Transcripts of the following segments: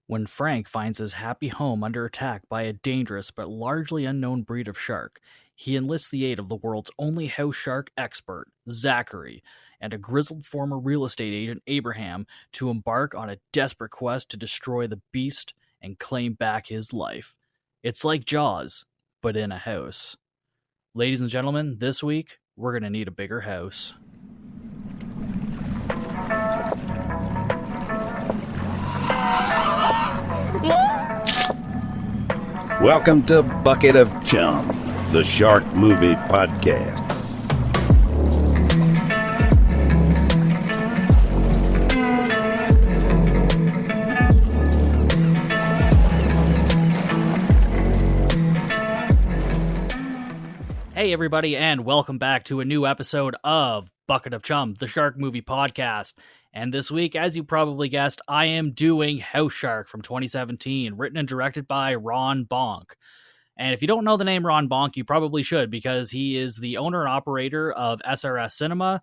When Frank finds his happy home under attack by a dangerous but largely unknown breed of shark, he enlists the aid of the world's only house shark expert, Zachary, and a grizzled former real estate agent, Abraham, to embark on a desperate quest to destroy the beast and claim back his life. It's like Jaws, but in a house. Ladies and gentlemen, this week, we're going to need a bigger house. Welcome to Bucket of Chum, the Shark Movie Podcast. Hey, everybody, and welcome back to a new episode of Bucket of Chum, the Shark Movie Podcast. And this week, as you probably guessed, I am doing House Shark from 2017, written and directed by Ron Bonk. And if you don't know the name Ron Bonk, you probably should, because he is the owner and operator of SRS Cinema.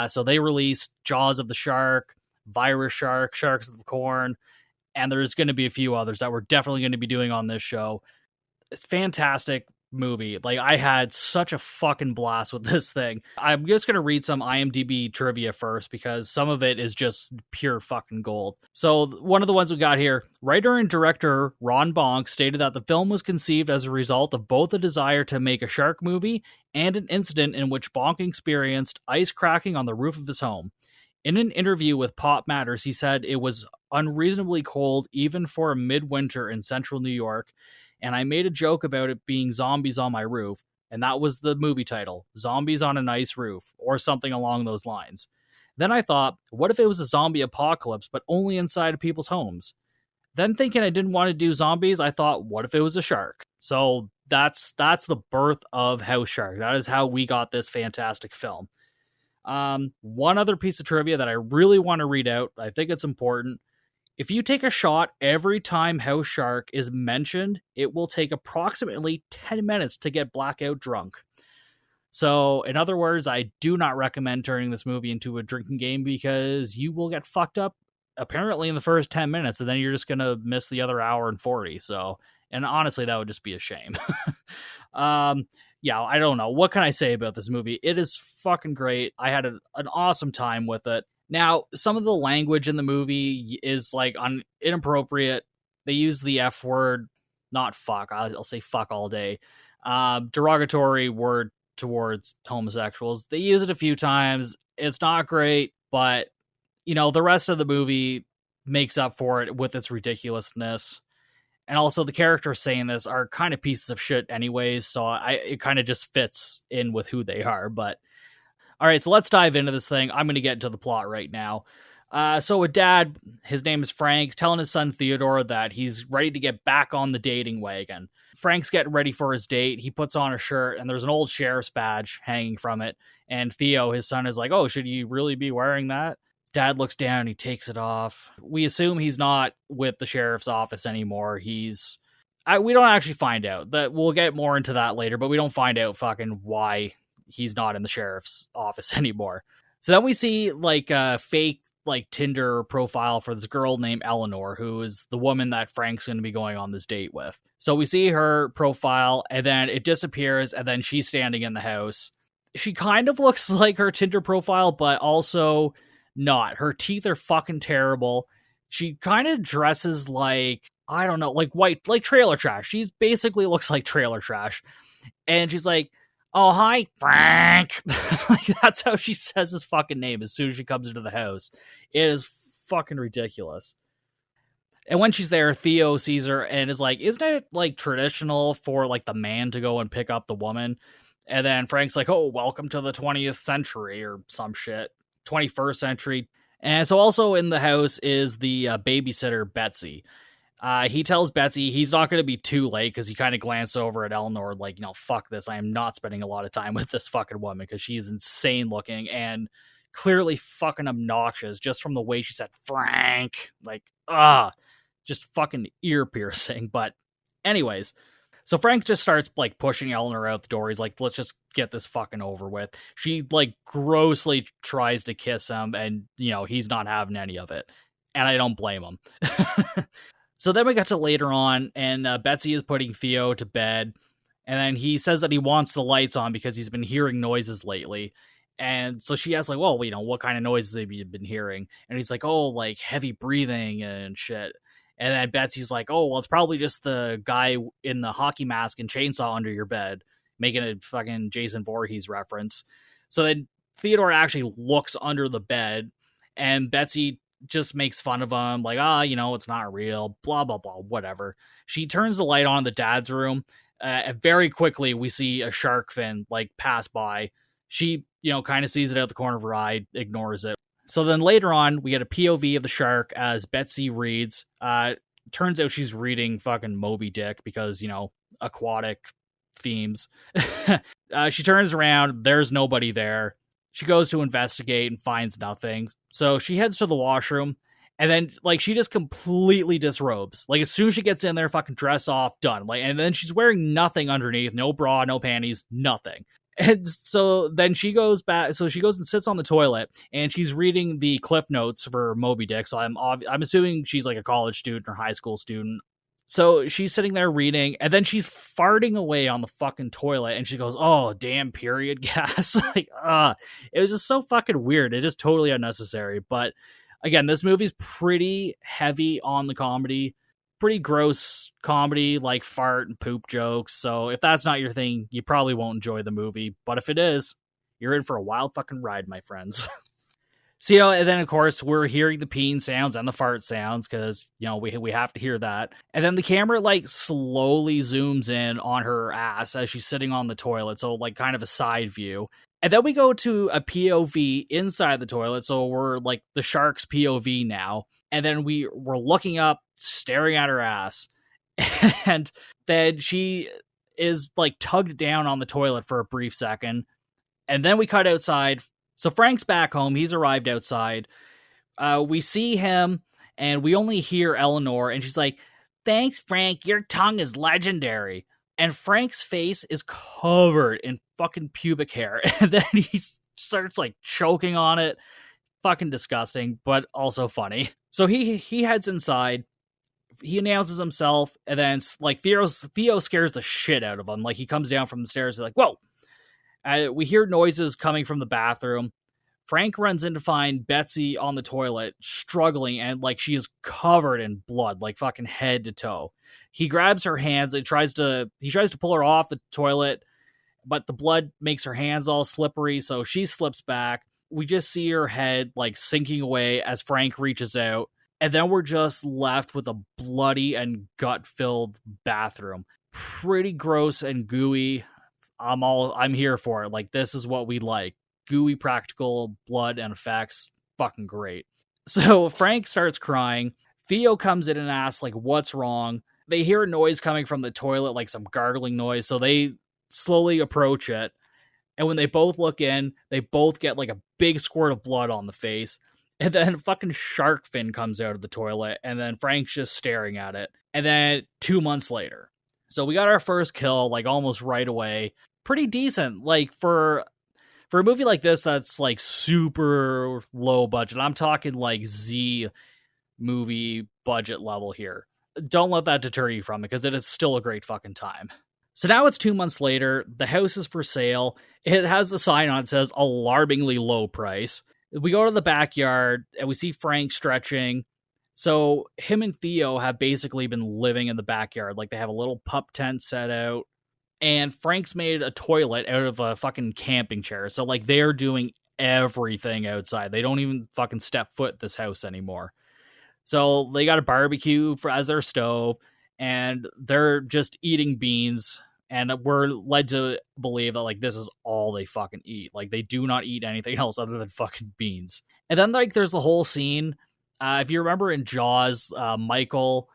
So they released Jaws of the Shark, Virus Shark, Sharks of the Corn, and there's going to be a few others that we're definitely going to be doing on this show. It's fantastic movie. Like, I had such a fucking blast with this thing. I'm just gonna read some IMDb trivia first because some of it is just pure fucking gold. So one of the ones we got here, writer and director Ron Bonk stated that the film was conceived as a result of both a desire to make a shark movie and an incident in which Bonk experienced ice cracking on the roof of his home. In an interview with Pop Matters, he said it was unreasonably cold even for midwinter in central New York, and I made a joke about it being zombies on my roof, and that was the movie title, Zombies on a Nice Roof, or something along those lines. Then I thought, what if it was a zombie apocalypse, but only inside of people's homes? Then thinking I didn't want to do zombies, I thought, what if it was a shark? So that's the birth of House Shark. That is how we got this fantastic film. One other piece of trivia that I really want to read out, I think it's important. If you take a shot every time House Shark is mentioned, it will take approximately 10 minutes to get blackout drunk. So, in other words, I do not recommend turning this movie into a drinking game because you will get fucked up apparently in the first 10 minutes, and then you're just going to miss the other hour and 40. So, and honestly, that would just be a shame. Yeah, I don't know. What can I say about this movie? It is fucking great. I had an awesome time with it. Now, some of the language in the movie is like inappropriate. They use the F word, not fuck. I'll say fuck all day. Derogatory word towards homosexuals. They use it a few times. It's not great, but you know, the rest of the movie makes up for it with its ridiculousness. And also the characters saying this are kind of pieces of shit anyways, so it kind of just fits in with who they are, but all right, so let's dive into this thing. I'm going to get into the plot right now. So a dad, his name is Frank, telling his son Theodore that he's ready to get back on the dating wagon. Frank's getting ready for his date. He puts on a shirt, and there's an old sheriff's badge hanging from it. And Theo, his son, is like, oh, should you really be wearing that? Dad looks down, he takes it off. We assume he's not with the sheriff's office anymore. We don't actually find out. That we'll get more into that later, but we don't find out fucking why he's not in the sheriff's office anymore. So then we see like a fake like Tinder profile for this girl named Eleanor, who is the woman that Frank's going to be going on this date with. So we see her profile and then it disappears and then she's standing in the house. She kind of looks like her Tinder profile, but also not. Her teeth are fucking terrible. She kind of dresses like, I don't know, like white, like trailer trash. She's basically looks like trailer trash. And she's like, oh, hi, Frank. Like, that's how she says his fucking name as soon as she comes into the house. It is fucking ridiculous. And when she's there, Theo sees her and is like, isn't it like traditional for like the man to go and pick up the woman? And then Frank's like, oh, welcome to the 20th century or some shit. 21st century. And so also in the house is the babysitter, Betsy. He tells Betsy he's not going to be too late because he kind of glanced over at Eleanor like, you know, fuck this. I am not spending a lot of time with this fucking woman because she's insane looking and clearly fucking obnoxious just from the way she said Frank. Like, just fucking ear piercing. But anyways, so Frank just starts like pushing Eleanor out the door. He's like, let's just get this fucking over with. She like grossly tries to kiss him and, you know, he's not having any of it. And I don't blame him. So then we got to later on, and Betsy is putting Theo to bed, and then he says that he wants the lights on because he's been hearing noises lately. And so she asks, like, well, what kind of noises have you been hearing? And he's like, oh, like heavy breathing and shit. And then Betsy's like, oh, well, it's probably just the guy in the hockey mask and chainsaw under your bed, making a fucking Jason Voorhees reference. So then Theodore actually looks under the bed, and Betsy just makes fun of him, like, it's not real, blah, blah, blah, whatever. She turns the light on in the dad's room. Very quickly, we see a shark fin, like, pass by. She, kind of sees it out the corner of her eye, ignores it. So then later on, we get a POV of the shark as Betsy reads. Turns out she's reading fucking Moby Dick because, aquatic themes. She turns around. There's nobody there. She goes to investigate and finds nothing. So she heads to the washroom, and then, like, she just completely disrobes. Like, as soon as she gets in there, fucking dress off, done. Like, and then she's wearing nothing underneath, no bra, no panties, nothing. And so then she goes back. So she goes and sits on the toilet, and she's reading the cliff notes for Moby Dick. So I'm assuming she's like a college student or high school student. So she's sitting there reading, and then she's farting away on the fucking toilet, and she goes, oh, damn, period gas. Like, it was just so fucking weird. It's just totally unnecessary. But again, this movie's pretty heavy on the comedy, pretty gross comedy, like fart and poop jokes. So if that's not your thing, you probably won't enjoy the movie. But if it is, you're in for a wild fucking ride, my friends. So, and then, of course, we're hearing the peeing sounds and the fart sounds because, we have to hear that. And then the camera, like, slowly zooms in on her ass as she's sitting on the toilet. So, like, kind of a side view. And then we go to a POV inside the toilet. So we're, like, the shark's POV now. And then we're looking up, staring at her ass. And then she is, like, tugged down on the toilet for a brief second. And then we cut outside. So Frank's back home. He's arrived outside. We see him, and we only hear Eleanor, and she's like, thanks, Frank. Your tongue is legendary. And Frank's face is covered in fucking pubic hair. And then he starts, like, choking on it. Fucking disgusting, but also funny. So he heads inside. He announces himself, and then, like, Theo scares the shit out of him. Like, he comes down from the stairs, like, whoa! We hear noises coming from the bathroom. Frank runs in to find Betsy on the toilet, struggling, and, like, she is covered in blood, like, fucking head to toe. He grabs her hands and tries to pull her off the toilet, but the blood makes her hands all slippery, so she slips back. We just see her head, like, sinking away as Frank reaches out, and then we're just left with a bloody and gut-filled bathroom. Pretty gross and gooey. I'm here for it. Like, this is what we like. Gooey practical blood and effects. Fucking great. So Frank starts crying. Theo comes in and asks, like, what's wrong? They hear a noise coming from the toilet, like some gargling noise. So they slowly approach it. And when they both look in, they both get, like, a big squirt of blood on the face. And then fucking shark fin comes out of the toilet. And then Frank's just staring at it. And then 2 months later. So we got our first kill, like, almost right away. Pretty decent. Like, for a movie like this that's, like, super low budget. I'm talking, like, Z movie budget level here. Don't let that deter you from it, because it is still a great fucking time. So now it's 2 months later. The house is for sale. It has a sign on it that says alarmingly low price. We go to the backyard, and we see Frank stretching. So him and Theo have basically been living in the backyard. Like, they have a little pup tent set out. And Frank's made a toilet out of a fucking camping chair. So, like, they're doing everything outside. They don't even fucking step foot this house anymore. So they got a barbecue as their stove, and they're just eating beans. And we're led to believe that, like, this is all they fucking eat. Like, they do not eat anything else other than fucking beans. And then, like, there's the whole scene. If you remember in Jaws, Michael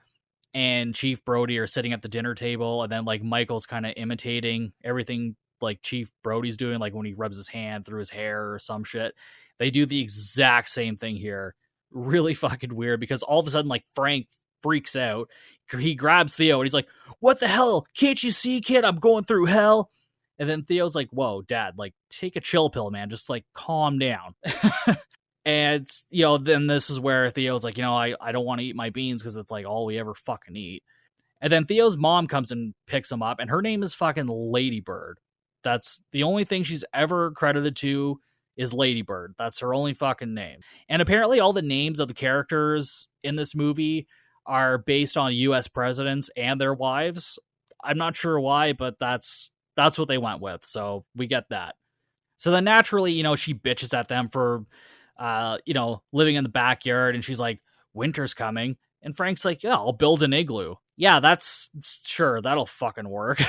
and Chief Brody are sitting at the dinner table, and then, like, Michael's kind of imitating everything, like, Chief Brody's doing, like when he rubs his hand through his hair or some shit. They do the exact same thing here. Really fucking weird, because all of a sudden, like, Frank freaks out. He grabs Theo, and he's like, what the hell? Can't you see, kid? I'm going through hell. And then Theo's like, whoa, Dad, like, take a chill pill, man. Just, like, calm down. And, then this is where Theo's like, I don't want to eat my beans because it's like all we ever fucking eat. And then Theo's mom comes and picks him up, and her name is fucking Ladybird. That's the only thing she's ever credited to is Ladybird. That's her only fucking name. And apparently all the names of the characters in this movie are based on US presidents and their wives. I'm not sure why, but that's what they went with. So we get that. So then naturally, she bitches at them for living in the backyard, and she's like, winter's coming. And Frank's like, yeah, I'll build an igloo. Yeah, that's sure, that'll fucking work.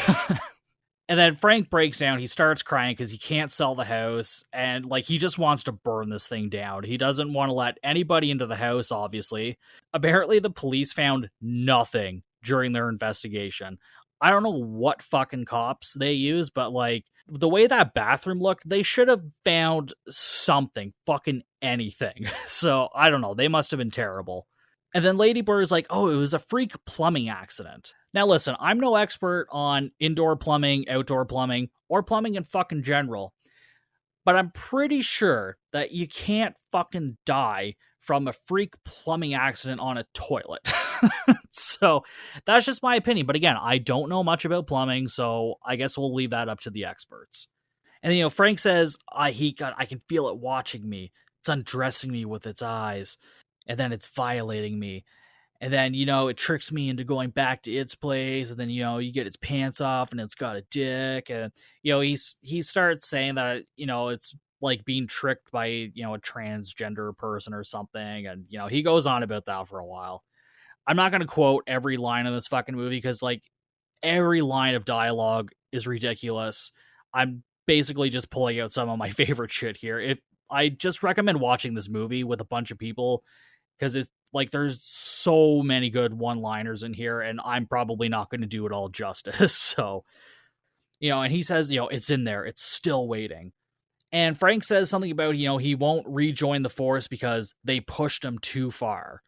And then Frank breaks down. He starts crying because he can't sell the house. And like, he just wants to burn this thing down. He doesn't want to let anybody into the house, obviously. Apparently, the police found nothing during their investigation. I don't know what fucking cops they use, but like, the way that bathroom looked, they should have found something, fucking anything. So I don't know. They must have been terrible. And then Ladybird is like, oh, it was a freak plumbing accident. Now listen, I'm no expert on indoor plumbing, outdoor plumbing, or plumbing in fucking general. But I'm pretty sure that you can't fucking die from a freak plumbing accident on a toilet. So that's just my opinion. But again, I don't know much about plumbing, so I guess we'll leave that up to the experts. And Frank says, I can feel it watching me. It's undressing me with its eyes. And then it's violating me. And then, it tricks me into going back to its place. And then, you get its pants off and it's got a dick. And, he starts saying that, it's like being tricked by, a transgender person or something. And, he goes on about that for a while. I'm not going to quote every line in this fucking movie because, like, every line of dialogue is ridiculous. I'm basically just pulling out some of my favorite shit here. I just recommend watching this movie with a bunch of people because it's like there's so many good one-liners in here, and I'm probably not going to do it all justice. So, and he says, it's in there. It's still waiting. And Frank says something about, he won't rejoin the force because they pushed him too far.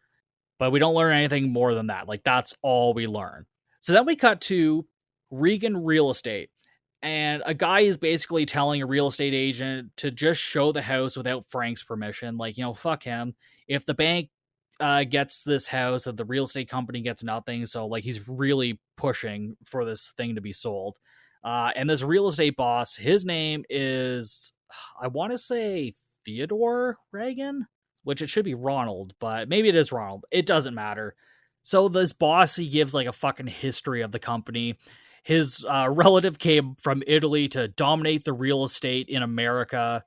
But we don't learn anything more than that. Like, that's all we learn. So then we cut to Regan Real Estate. And a guy is basically telling a real estate agent to just show the house without Frank's permission. Like, fuck him. If the bank gets this house, if the real estate company gets nothing. So, like, he's really pushing for this thing to be sold. And this real estate boss, his name is, I want to say Theodore Regan, which it should be Ronald, but maybe it is Ronald. It doesn't matter. So this boss, he gives like a fucking history of the company. His relative came from Italy to dominate the real estate in America.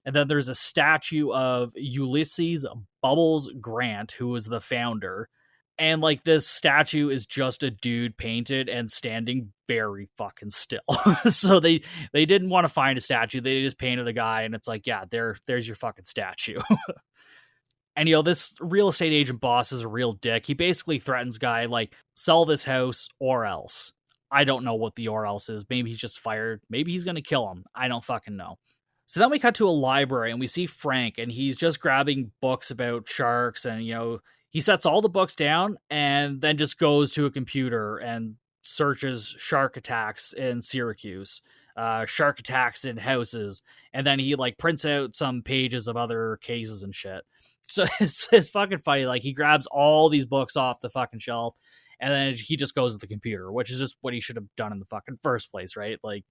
And then there's a statue of Ulysses Bubbles Grant, who was the founder. And like, this statue is just a dude painted and standing very fucking still. So they didn't want to find a statue. They just painted a guy, and it's like, yeah, there's your fucking statue. And, this real estate agent boss is a real dick. He basically threatens guy, like, sell this house or else. I don't know what the or else is. Maybe he's just fired. Maybe he's going to kill him. I don't fucking know. So then we cut to a library, and we see Frank, and he's just grabbing books about sharks. And, he sets all the books down and then just goes to a computer and searches shark attacks in Syracuse, shark attacks in houses. And then he, like, prints out some pages of other cases and shit. So it's fucking funny. Like, he grabs all these books off the fucking shelf, and then he just goes to the computer, which is just what he should have done in the fucking first place, right? Like,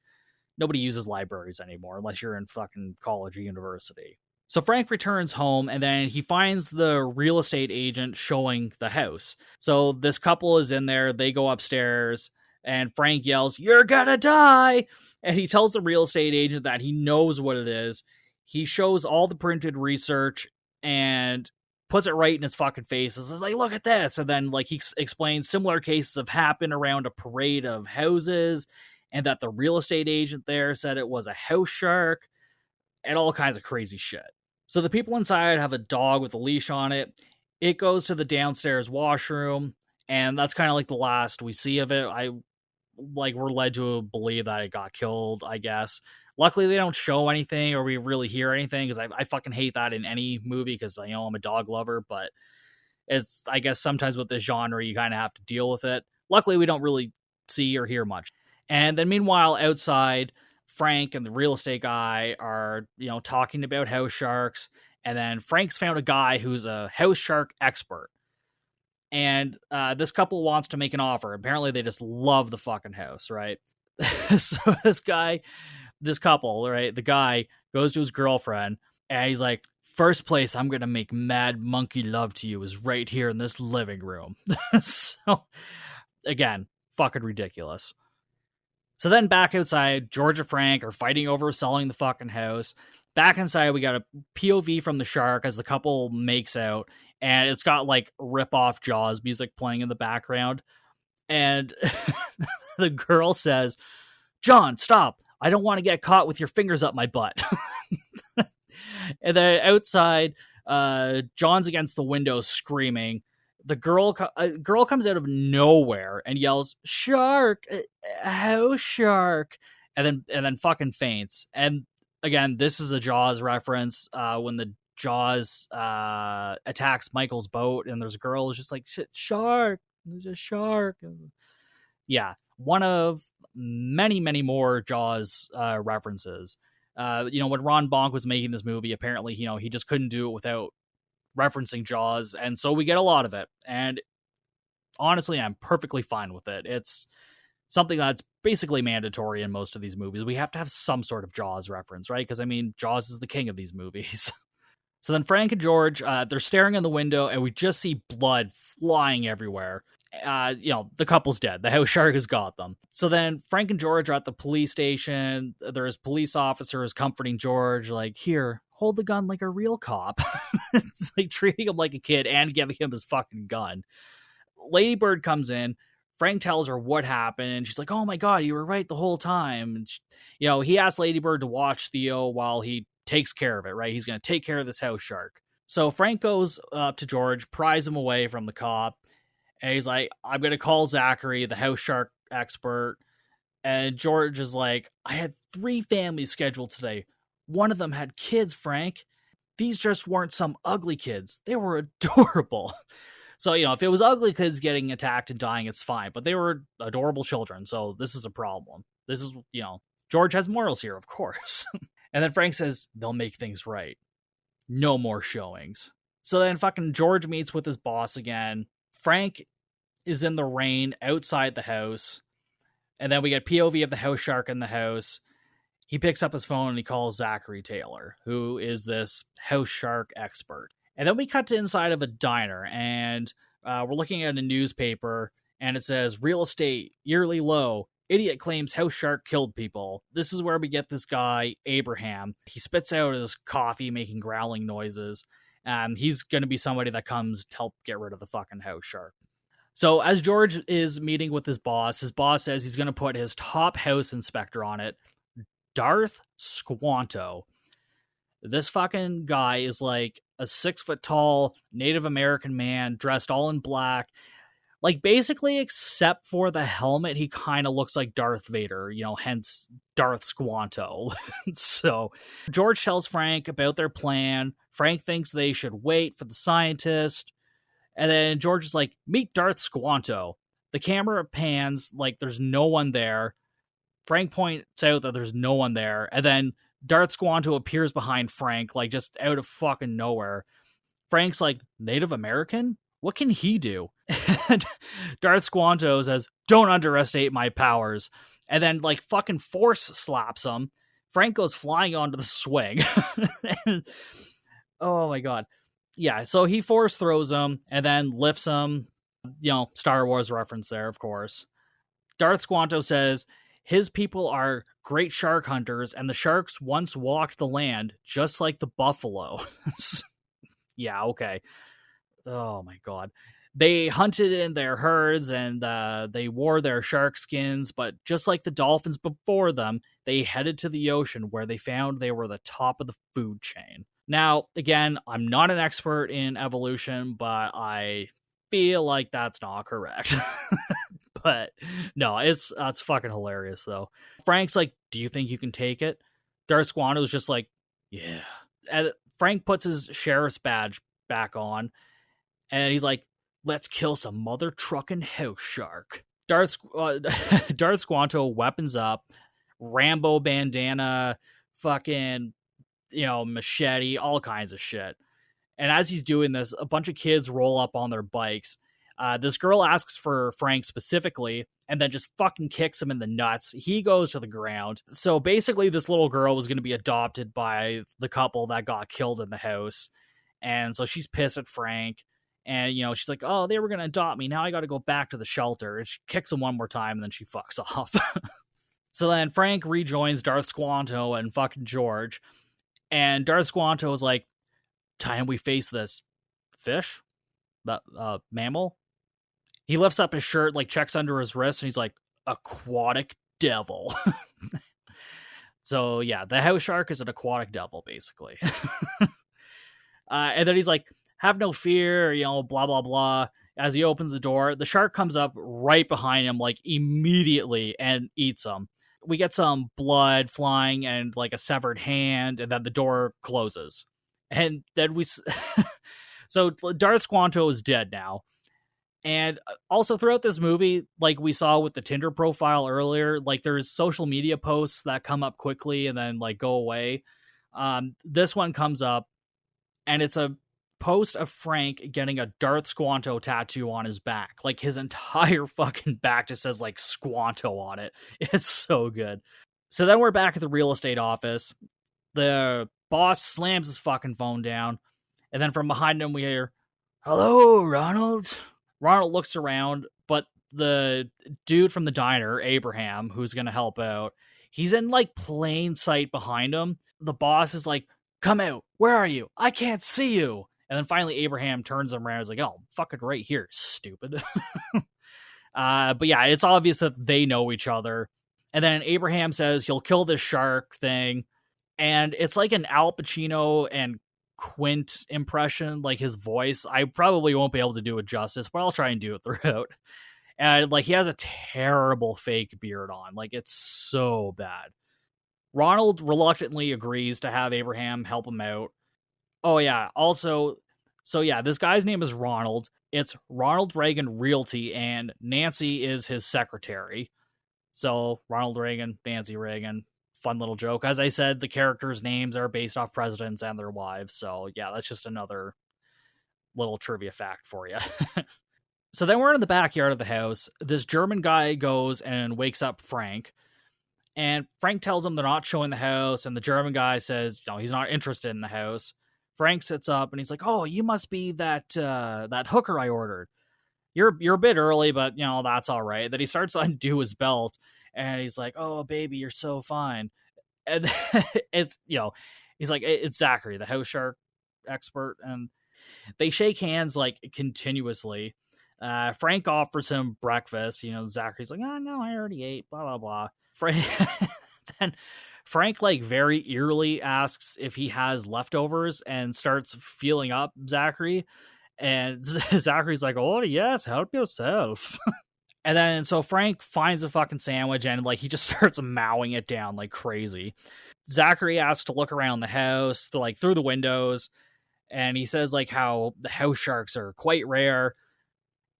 nobody uses libraries anymore unless you're in fucking college or university. So Frank returns home, and then he finds the real estate agent showing the house. So this couple is in there. They go upstairs, and Frank yells, "You're gonna die!" And he tells the real estate agent that he knows what it is. He shows all the printed research and puts it right in his fucking face. It's like, look at this. And then, like, he explains similar cases have happened around a parade of houses, and that the real estate agent there said it was a house shark, and all kinds of crazy shit. So the people inside have a dog with a leash on it. It goes to the downstairs washroom, and that's kind of like the last we see of it. We're led to believe that it got killed, I guess. Luckily, they don't show anything or we really hear anything, because I fucking hate that in any movie, because I'm a dog lover, but it's, I guess, sometimes with this genre, you kind of have to deal with it. Luckily, we don't really see or hear much. And then meanwhile, outside, Frank and the real estate guy are, talking about house sharks, And then Frank's found a guy who's a house shark expert. And this couple wants to make an offer. Apparently, they just love the fucking house, right? So this couple, right? The guy goes to his girlfriend and he's like, first place I'm going to make mad monkey love to you is right here in this living room. So, again, fucking ridiculous. So then back outside, George and Frank are fighting over selling the fucking house. Back inside, we got a POV from the shark as the couple makes out, and it's got like rip-off Jaws music playing in the background. And the girl says, John, stop. I don't want to get caught with your fingers up my butt. And then outside, John's against the window screaming. The girl comes out of nowhere and yells, "Shark! House shark!" And then fucking faints. And again, this is a Jaws reference. When the Jaws attacks Michael's boat, and there's a girl who's just like, "Shark! There's a shark!" Yeah, one of many, many more Jaws references. When Ron Bonk was making this movie, apparently, he just couldn't do it without referencing Jaws, and so we get a lot of it. And honestly, I'm perfectly fine with it. It's something that's basically mandatory in most of these movies. We have to have some sort of Jaws reference, right? Because, Jaws is the king of these movies. So then Frank and George, they're staring in the window, and we just see blood flying everywhere. The couple's dead. The house shark has got them. So then Frank and George are at the police station. There's police officers comforting George, like, here, hold the gun like a real cop. It's like treating him like a kid and giving him his fucking gun. Lady Bird comes in. Frank tells her what happened, and she's like, oh my God, you were right the whole time. And he asked Lady Bird to watch Theo while he takes care of it, right? He's going to take care of this house shark. So Frank goes up to George, pries him away from the cop, and he's like, I'm going to call Zachary, the house shark expert. And George is like, I had 3 families scheduled today. One of them had kids, Frank. These just weren't some ugly kids. They were adorable. So, if it was ugly kids getting attacked and dying, it's fine. But they were adorable children, so this is a problem. This is, George has morals here, of course. And then Frank says, they'll make things right. No more showings. So then fucking George meets with his boss again. Frank is in the rain outside the house. And then we get POV of the house shark in the house. He picks up his phone and he calls Zachary Taylor, who is this house shark expert. And then we cut to inside of a diner, and we're looking at a newspaper, and it says, real estate, yearly low. Idiot claims house shark killed people. This is where we get this guy, Abraham. He spits out his coffee, making growling noises. He's going to be somebody that comes to help get rid of the fucking house shark. So as George is meeting with his boss says he's going to put his top house inspector on it, Darth Squanto. This fucking guy is like a 6-foot-tall Native American man dressed all in black. Like, basically, except for the helmet, he kind of looks like Darth Vader, hence Darth Squanto. So George tells Frank about their plan. Frank thinks they should wait for the scientist. And then George is like, meet Darth Squanto. The camera pans like there's no one there. Frank points out that there's no one there. And then Darth Squanto appears behind Frank, like just out of fucking nowhere. Frank's like, Native American? What can he do? And Darth Squanto says, don't underestimate my powers. And then like fucking force slaps him. Frank goes flying onto the swing. And, oh my God. Yeah, so he force throws him and then lifts him. Star Wars reference there, of course. Darth Squanto says, his people are great shark hunters, and the sharks once walked the land, just like the buffalo. Yeah, okay. Oh my God. They hunted in their herds, and they wore their shark skins, but just like the dolphins before them, they headed to the ocean where they found they were the top of the food chain. Now, again, I'm not an expert in evolution, but I feel like that's not correct. But no, it's fucking hilarious though. Frank's like, do you think you can take it? Darth Squanto's just like, yeah. And Frank puts his sheriff's badge back on, and he's like, let's kill some mother trucking house shark. Darth Squanto weapons up, Rambo bandana, fucking machete, all kinds of shit. And as he's doing this, a bunch of kids roll up on their bikes. This girl asks for Frank specifically, and then just fucking kicks him in the nuts. He goes to the ground. So basically, this little girl was going to be adopted by the couple that got killed in the house. And so she's pissed at Frank. And, she's like, oh, they were going to adopt me. Now I got to go back to the shelter. And she kicks him one more time, and then she fucks off. So then Frank rejoins Darth Squanto and fucking George. And Darth Squanto is like, time we face this fish? That mammal? He lifts up his shirt, like checks under his wrist, and he's like, aquatic devil. So yeah, the house shark is an aquatic devil, basically. And then he's like, have no fear, blah, blah, blah. As he opens the door, the shark comes up right behind him, like immediately, and eats him. We get some blood flying and like a severed hand, and then the door closes. And then so Darth Squanto is dead now. And also throughout this movie, like we saw with the Tinder profile earlier, like there's social media posts that come up quickly and then like go away. This one comes up, and it's a post of Frank getting a Darth Squanto tattoo on his back. Like his entire fucking back just says like Squanto on it. It's so good. So then we're back at the real estate office. The boss slams his fucking phone down, and then from behind him we hear, hello, Ronald. Ronald looks around, but the dude from the diner, Abraham, who's going to help out, he's in like plain sight behind him. The boss is like, come out. Where are you? I can't see you. And then finally Abraham turns him around and is like, oh, fucking right here, stupid. But yeah, it's obvious that they know each other. And then Abraham says he'll kill this shark thing. And it's like an Al Pacino and Quint impression, like his voice. I probably won't be able to do it justice, but I'll try and do it throughout. And like he has a terrible fake beard on. Like it's so bad. Ronald reluctantly agrees to have Abraham help him out. Oh yeah, also, so yeah, this guy's name is Ronald. It's Ronald Reagan Realty, and Nancy is his secretary. So Ronald Reagan, Nancy Reagan. Fun little joke. As I said, the characters' names are based off presidents and their wives. So yeah, that's just another little trivia fact for you. So then we're in the backyard of the house. This German guy goes and wakes up Frank. And Frank tells him they're not showing the house. And the German guy says, he's not interested in the house. Frank sits up and he's like, oh, you must be that hooker I ordered. You're a bit early, but that's all right. Then he starts to undo his belt. And he's like, oh, baby, you're so fine. And it's, he's like, it's Zachary, the house shark expert. And they shake hands like continuously. Frank offers him breakfast. Zachary's like, oh, no, I already ate, blah, blah, blah. Then Frank like very eerily asks if he has leftovers and starts feeling up Zachary. And Zachary's like, oh, yes, help yourself. And then, so Frank finds a fucking sandwich and, like, he just starts mowing it down like crazy. Zachary asks to look around the house, through the windows. And he says, like, how the house sharks are quite rare.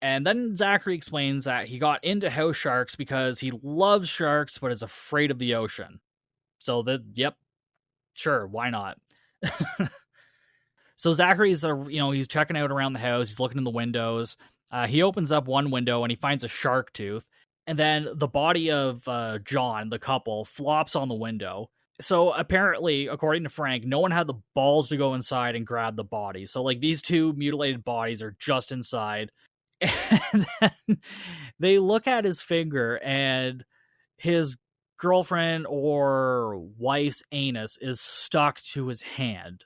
And then Zachary explains that he got into house sharks because he loves sharks but is afraid of the ocean. So, yep, sure, why not? So Zachary's, he's checking out around the house. He's looking in the windows. He opens up one window and he finds a shark tooth. And then the body of John, the couple, flops on the window. So apparently, according to Frank, no one had the balls to go inside and grab the body. So like these two mutilated bodies are just inside. And then they look at his finger and his girlfriend or wife's anus is stuck to his hand.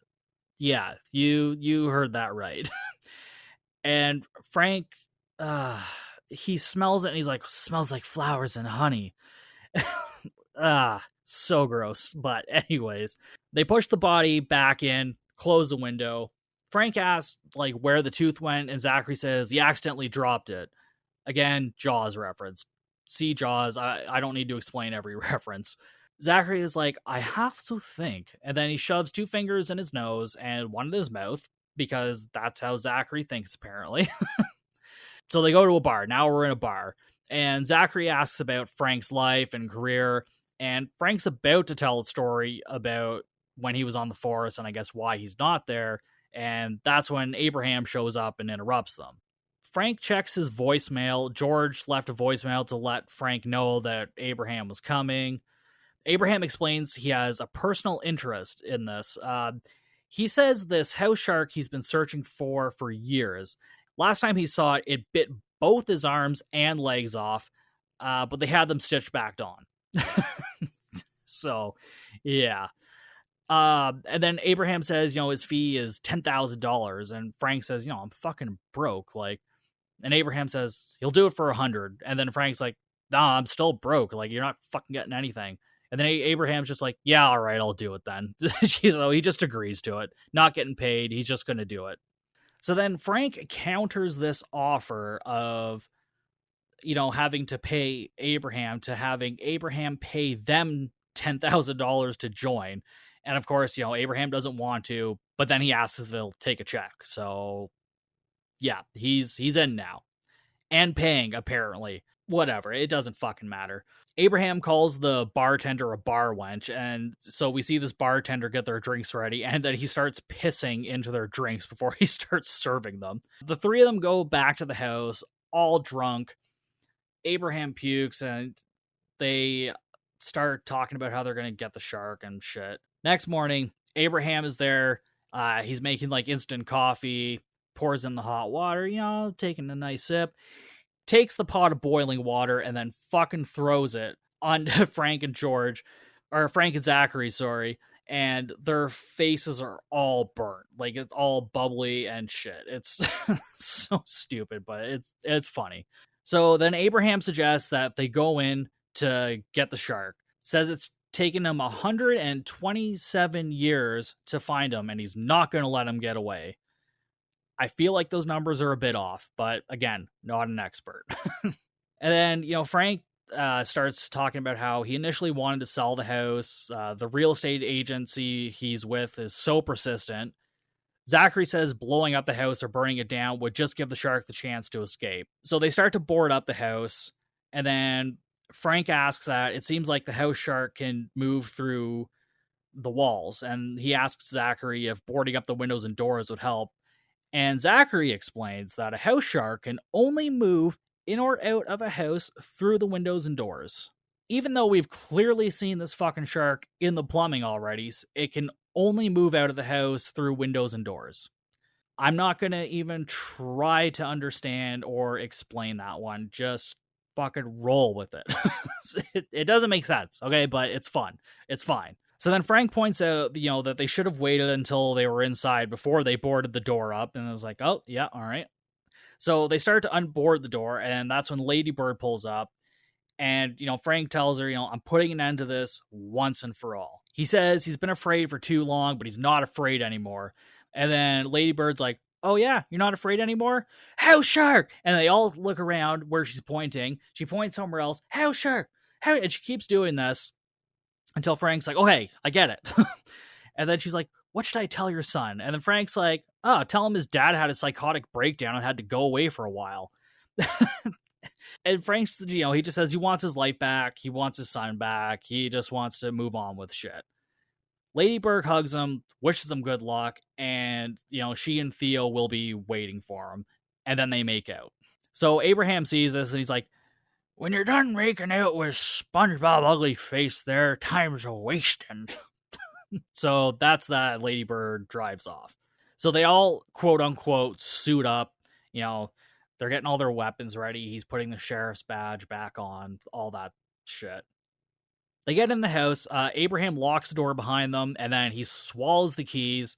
Yeah, you heard that right. And Frank, he smells it and he's like, smells like flowers and honey. So gross. But anyways, they push the body back in, close the window. Frank asks like where the tooth went, and Zachary says he accidentally dropped it. Again, Jaws reference. See Jaws. I don't need to explain every reference. Zachary is like, I have to think. And then he shoves two fingers in his nose and one in his mouth, because that's how Zachary thinks, apparently. So they go to a bar. Now we're in a bar. And Zachary asks about Frank's life and career. And Frank's about to tell a story about when he was on the force and I guess why he's not there. And that's when Abraham shows up and interrupts them. Frank checks his voicemail. George left a voicemail to let Frank know that Abraham was coming. Abraham explains he has a personal interest in this. He says this house shark he's been searching for years. Last time he saw it, it bit both his arms and legs off, but they had them stitched back on. So, yeah. And then Abraham says, his fee is $10,000, and Frank says, I'm fucking broke. And Abraham says he'll do it for 100, and then Frank's like, nah, I'm still broke. You're not fucking getting anything. And then Abraham's just like, yeah, all right, I'll do it then. So he just agrees to it, not getting paid. He's just going to do it. So then Frank counters this offer of, having to pay Abraham to having Abraham pay them $10,000 to join. And of course, Abraham doesn't want to, but then he asks if they'll take a check. So yeah, he's in now and paying apparently. Whatever, it doesn't fucking matter. Abraham calls the bartender a bar wench, and so we see this bartender get their drinks ready, and then he starts pissing into their drinks before he starts serving them. The three of them go back to the house, all drunk. Abraham pukes, and they start talking about how they're going to get the shark and shit. Next morning, Abraham is there. He's making instant coffee, pours in the hot water, taking a nice sip. Takes the pot of boiling water and then fucking throws it on Frank and George, or Frank and Zachary, sorry, and their faces are all burnt. It's all bubbly and shit. It's so stupid, but it's funny. So then Abraham suggests that they go in to get the shark. Says it's taken him 127 years to find him, and he's not going to let him get away. I feel like those numbers are a bit off, but again, not an expert. And then, Frank starts talking about how he initially wanted to sell the house. The real estate agency he's with is so persistent. Zachary says blowing up the house or burning it down would just give the shark the chance to escape. So they start to board up the house, and then Frank asks that it seems like the house shark can move through the walls, and he asks Zachary if boarding up the windows and doors would help. And Zachary explains that a house shark can only move in or out of a house through the windows and doors. Even though we've clearly seen this fucking shark in the plumbing already, it can only move out of the house through windows and doors. I'm not going to even try to understand or explain that one. Just fucking roll with it. It doesn't make sense, okay? But it's fun. It's fine. So then Frank points out, that they should have waited until they were inside before they boarded the door up. And I was like, oh, yeah, all right. So they start to unboard the door, and that's when Lady Bird pulls up. And, Frank tells her, I'm putting an end to this once and for all. He says he's been afraid for too long, but he's not afraid anymore. And then Lady Bird's like, oh, yeah, you're not afraid anymore? House shark! And they all look around where she's pointing. She points somewhere else. House shark! And she keeps doing this. Until Frank's like, oh, hey, I get it. And then she's like, what should I tell your son? And then Frank's like, oh, tell him his dad had a psychotic breakdown and had to go away for a while. And Frank's, he just says he wants his life back. He wants his son back. He just wants to move on with shit. Lady Bird hugs him, wishes him good luck. And, she and Theo will be waiting for him. And then they make out. So Abraham sees this and he's like, when you're done making out with SpongeBob ugly face there, time's a wasting. So that's that. Lady Bird drives off. So they all, quote unquote, suit up. They're getting all their weapons ready. He's putting the sheriff's badge back on, all that shit. They get in the house. Abraham locks the door behind them, and then he swallows the keys.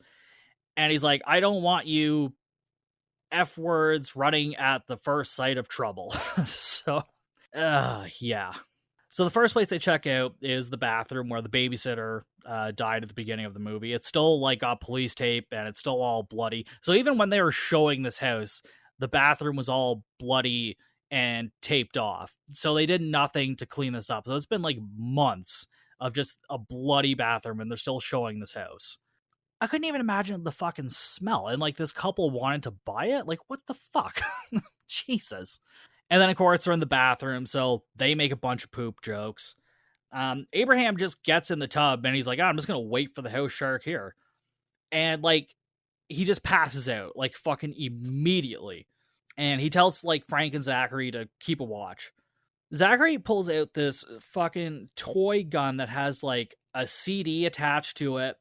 And he's like, I don't want you F words running at the first sight of trouble. So... yeah. So the first place they check out is the bathroom where the babysitter died at the beginning of the movie. It's still got police tape and it's still all bloody. So even when they were showing this house, the bathroom was all bloody and taped off. So they did nothing to clean this up. So it's been months of just a bloody bathroom and they're still showing this house. I couldn't even imagine the fucking smell. And this couple wanted to buy it. What the fuck? Jesus. And then, of course, they're in the bathroom, so they make a bunch of poop jokes. Abraham just gets in the tub and he's like, I'm just going to wait for the house shark here. And like, he just passes out like fucking immediately. And he tells like Frank and Zachary to keep a watch. Zachary pulls out this fucking toy gun that has like a CD attached to it,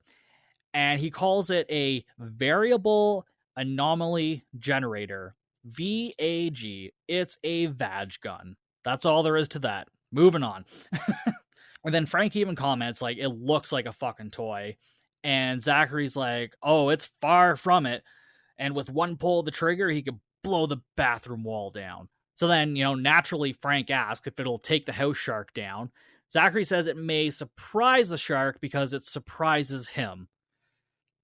and he calls it a variable anomaly generator. VAG. It's a VAG gun. That's all there is to that. Moving on. And then Frank even comments, like, it looks like a fucking toy. And Zachary's like, oh, it's far from it. And with one pull of the trigger, he could blow the bathroom wall down. So then, naturally, Frank asks if it'll take the house shark down. Zachary says it may surprise the shark because it surprises him.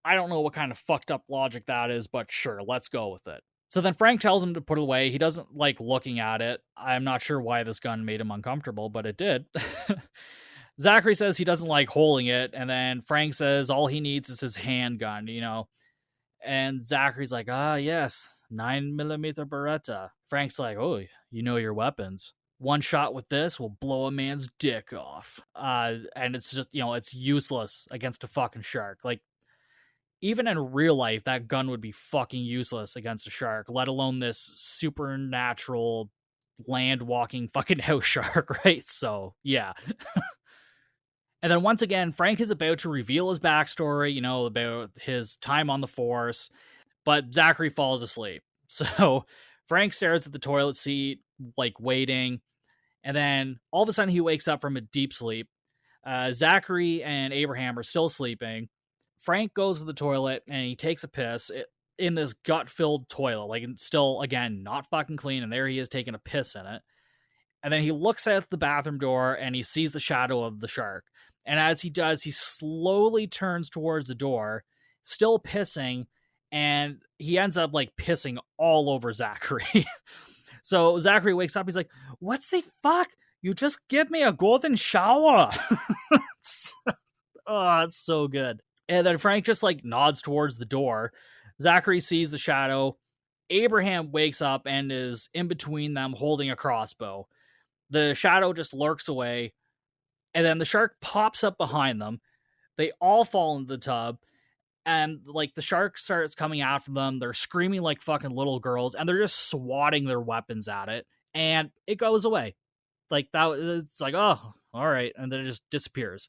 I don't know what kind of fucked up logic that is, but sure, let's go with it. So then Frank tells him to put it away. He doesn't like looking at it. I'm not sure why this gun made him uncomfortable, but it did. Zachary says he doesn't like holding it, and then Frank says all he needs is his handgun, And Zachary's like, yes, 9mm Beretta. Frank's like, oh, you know your weapons. One shot with this will blow a man's dick off. And it's just, it's useless against a fucking shark. Like, even in real life, that gun would be fucking useless against a shark, let alone this supernatural land-walking fucking house shark, right? So, yeah. And then once again, Frank is about to reveal his backstory, about his time on the force, but Zachary falls asleep. So Frank stares at the toilet seat, like waiting, and then all of a sudden he wakes up from a deep sleep. Zachary and Abraham are still sleeping. Frank goes to the toilet and he takes a piss in this gut-filled toilet, like still, again, not fucking clean, and there he is taking a piss in it. And then he looks at the bathroom door and he sees the shadow of the shark. And as he does, he slowly turns towards the door, still pissing, and he ends up like pissing all over Zachary. So Zachary wakes up, he's like, what the fuck? You just give me a golden shower. Oh, it's so good. And then Frank just like nods towards the door. Zachary sees the shadow. Abraham wakes up and is in between them holding a crossbow. The shadow just lurks away, and then the shark pops up behind them. They all fall into the tub, and like the shark starts coming after them. They're screaming like fucking little girls, and they're just swatting their weapons at it, and it goes away. Like that, it's like, oh, all right, and then it just disappears.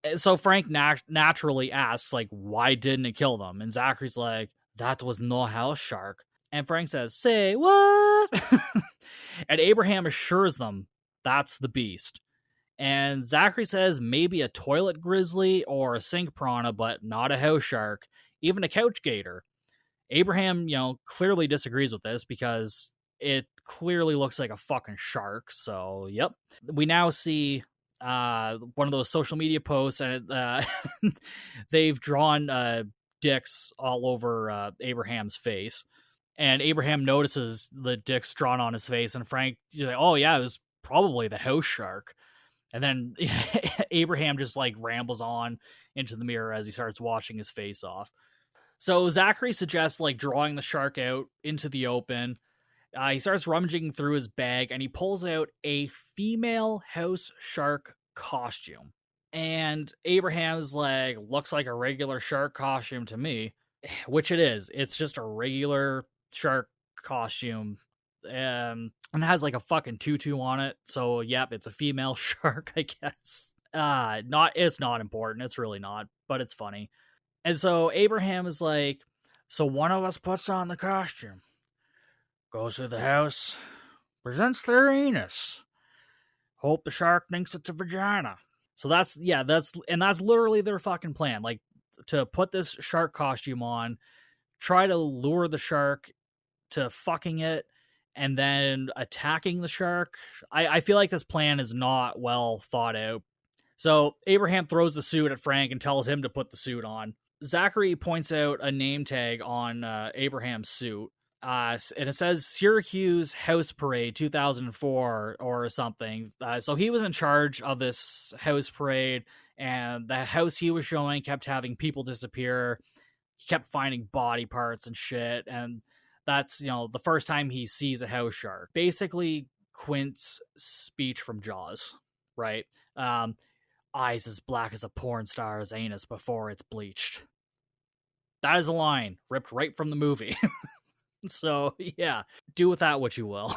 And so Frank naturally asks, like, why didn't it kill them? And Zachary's like, that was no house shark. And Frank says, say what? And Abraham assures them that's the beast. And Zachary says maybe a toilet grizzly or a sink piranha, but not a house shark, even a couch gator. Abraham, clearly disagrees with this because it clearly looks like a fucking shark. So, yep. We now see one of those social media posts, and they've drawn dicks all over Abraham's face. And Abraham notices the dicks drawn on his face, and Frank, like, oh yeah, it was probably the house shark. And then Abraham just like rambles on into the mirror as he starts washing his face off. So Zachary suggests like drawing the shark out into the open. He starts rummaging through his bag and he pulls out a female house shark costume. And Abraham's like, looks like a regular shark costume to me, which it is. It's just a regular shark costume. And it has like a fucking tutu on it. So, yep, it's a female shark, I guess. It's not important. It's really not, but it's funny. And so Abraham is like, so one of us puts on the costume, goes to the house, presents their anus. Hope the shark thinks it's a vagina. So that's literally their fucking plan. Like, to put this shark costume on, try to lure the shark to fucking it, and then attacking the shark. I feel like this plan is not well thought out. So Abraham throws the suit at Frank and tells him to put the suit on. Zachary points out a name tag on Abraham's suit. And it says Syracuse House Parade 2004 or something. So he was in charge of this house parade, and the house he was showing kept having people disappear. He kept finding body parts and shit, and that's, the first time he sees a house shark. Basically, Quint's speech from Jaws, right? Um, Eyes as black as a porn star's anus before it's bleached. That is a line ripped right from the movie. So, yeah, do with that what you will.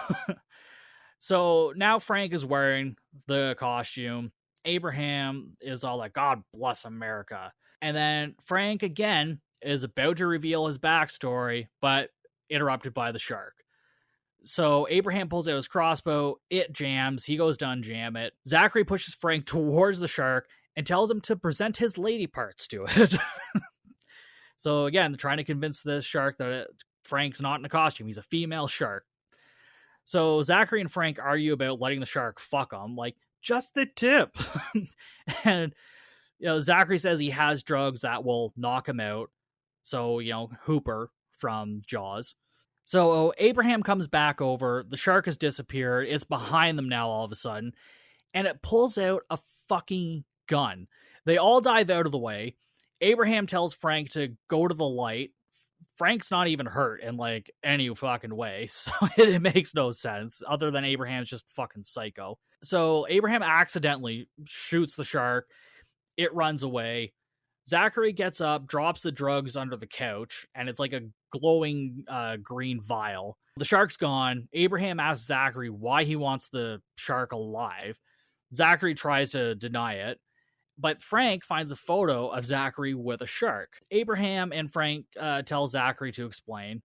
So now Frank is wearing the costume. Abraham is all like, God bless America. And then Frank again is about to reveal his backstory, but interrupted by the shark. So Abraham pulls out his crossbow, it jams, he goes to unjam it. Zachary pushes Frank towards the shark and tells him to present his lady parts to it. So again, trying to convince the shark that Frank's not in a costume, he's a female shark. So Zachary and Frank argue about letting the shark fuck him, like, just the tip. And, Zachary says he has drugs that will knock him out. So, Hooper from Jaws. So Abraham comes back over. The shark has disappeared. It's behind them now all of a sudden. And it pulls out a fucking gun. They all dive out of the way. Abraham tells Frank to go to the light. Frank's not even hurt in like any fucking way, so it makes no sense other than Abraham's just fucking psycho. So Abraham accidentally shoots the shark. It runs away. Zachary gets up, drops the drugs under the couch, and it's like a glowing green vial. The shark's gone. Abraham asks Zachary why he wants the shark alive. Zachary tries to deny it. But Frank finds a photo of Zachary with a shark. Abraham and Frank tell Zachary to explain.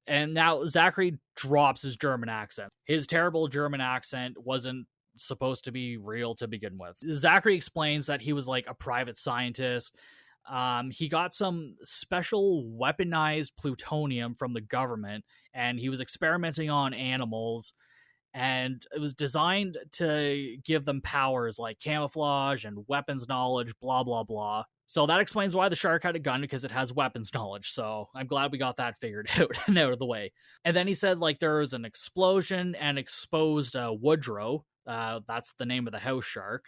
And now Zachary drops his German accent. His terrible German accent wasn't supposed to be real to begin with. Zachary explains that he was like a private scientist. He got some special weaponized plutonium from the government, and he was experimenting on animals. And it was designed to give them powers like camouflage and weapons knowledge, blah, blah, blah. So that explains why the shark had a gun, because it has weapons knowledge. So I'm glad we got that figured out and out of the way. And then he said like there was an explosion and exposed Woodrow. That's the name of the house shark.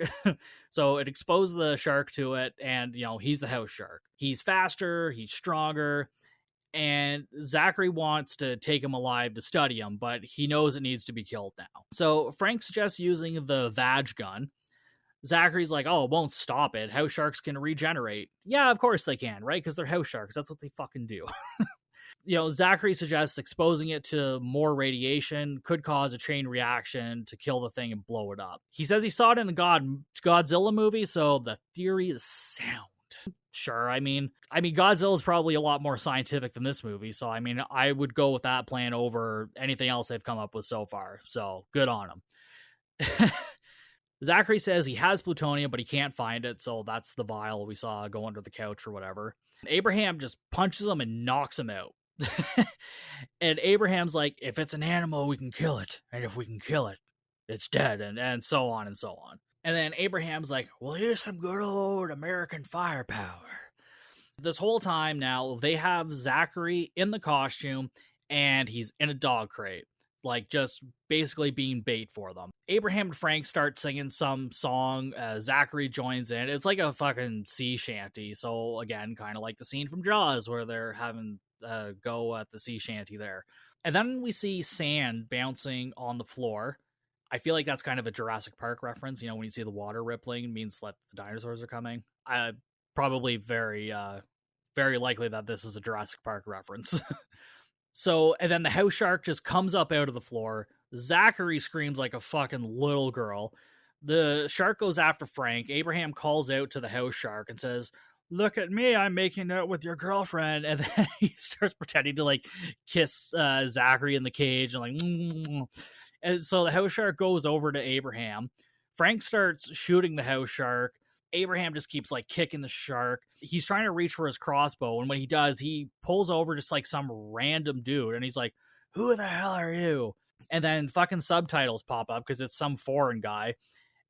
So it exposed the shark to it, and he's the house shark. He's faster, he's stronger. And Zachary wants to take him alive to study him, but he knows it needs to be killed now. So Frank suggests using the Vag gun. Zachary's like, oh, it won't stop it. House sharks can regenerate. Yeah, of course they can, right? Because they're house sharks. That's what they fucking do. Zachary suggests exposing it to more radiation could cause a chain reaction to kill the thing and blow it up. He says he saw it in the Godzilla movie, so the theory is sound. Sure, I mean, Godzilla is probably a lot more scientific than this movie, so I would go with that plan over anything else they've come up with so far. So good on him. Zachary says he has plutonium, but he can't find it, so that's the vial we saw go under the couch or whatever. Abraham just punches him and knocks him out. And Abraham's like, if it's an animal, we can kill it, and if we can kill it, it's dead, and so on and so on. And then Abraham's like, well, here's some good old American firepower. This whole time now, they have Zachary in the costume, and he's in a dog crate, like just basically being bait for them. Abraham and Frank start singing some song. Zachary joins in. It's like a fucking sea shanty. So again, kind of like the scene from Jaws where they're having go at the sea shanty there. And then we see sand bouncing on the floor. I feel like that's kind of a Jurassic Park reference. When you see the water rippling, it means that the dinosaurs are coming. Probably very, very likely that this is a Jurassic Park reference. So, and then the house shark just comes up out of the floor. Zachary screams like a fucking little girl. The shark goes after Frank. Abraham calls out to the house shark and says, look at me, I'm making out with your girlfriend. And then he starts pretending to like kiss Zachary in the cage and like... And so the house shark goes over to Abraham. Frank starts shooting the house shark. Abraham just keeps like kicking the shark. He's trying to reach for his crossbow. And when he does, he pulls over just like some random dude. And he's like, who the hell are you? And then fucking subtitles pop up because it's some foreign guy.